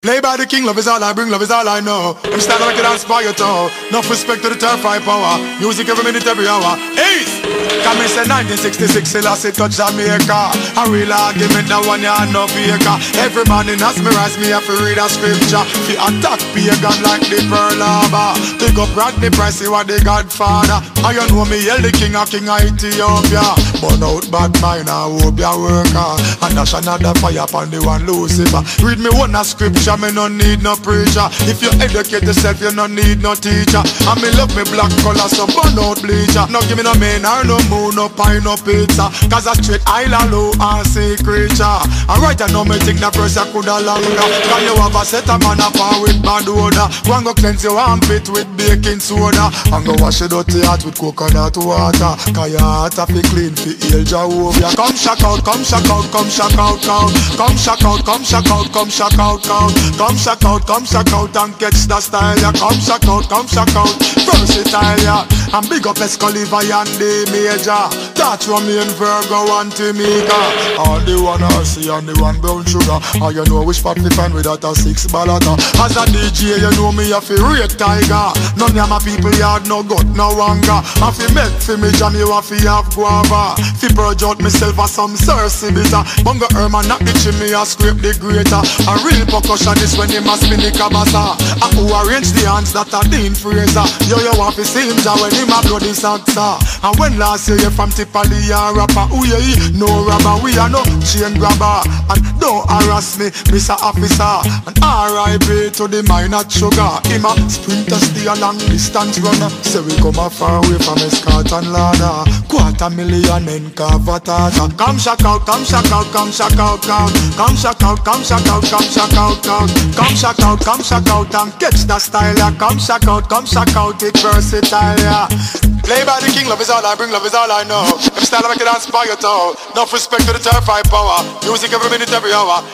Play by the king, love is all I bring, love is all I know. I'm standing like a dance by your toe. Enough respect to the turf high power. Music every minute, every hour. Ace! Come in say 1966, Selassie touch Jamaica. A real argument, that one ya no faker. Every man in us, me rise, me have to read a scripture. Fi attack pagan like the Pearl Harbor. Pick up Rodney Price, he was the Godfather. I you know me, yell the king of Ethiopia. Burn out bad mind, I hope ya work hard. And dash another fire upon the one Lucifer. Read me one a scripture, me no need no preacher. If you educate yourself, you no need no teacher. And me love me black color, so burn out bleacher. No give me no man or no moon, no pie, no pizza. Cause a straight island low and sea creature. And right I know me think that person coulda longer. Can you have a set a man up with bad odor? Go and go cleanse your armpit with baking soda. And go wash your dirty heart with coconut water. Cause your heart a fi clean fi heal Jehovah. Come shock out, come shock out, come shock out, out. Come shock out, come shock out, come shock out, out. Come shock out and catch the style, yeah. Come shock out, versatile, yeah. And big up Escaliva and the Major. Touch Romeo and Virgo and Timika. All the one RC and the one brown sugar. And you know which pop we find without a 6 ballata. As a DJ, you know me a fi rate tiger. None of my people yard no gut, no anger. And fi make fi me jam, you a fi have guava. Fi purge out myself as some Cersei bitter. Bunga Herman not the chimney a scrape the grater. A real percussion is when him a spin the cabasa. And who arrange the hands that are Dean Fraser. Yo want fi see him ja when him a bloody salsa. And when last year you from Tipali a rapper. Who you no rapper, we are no chain grabber. And don't harass me, Mr. Officer. And R.I.P. to the minor sugar. Him a sprinter, stay a long distance runner. Say we come a far away from Escort and Lada. 250,000 in Cavatata. Come shock out, come shock out, come shock out, out. Come shock out, come shock out, come shock out, out. Come shock out and catch the style, yeah. Come shock out, it versatile, yeah. Play by the king, love is all I bring, love is all I know. I'm style like a dance by your toe. Enough respect to the turf high power. Music every minute, every hour.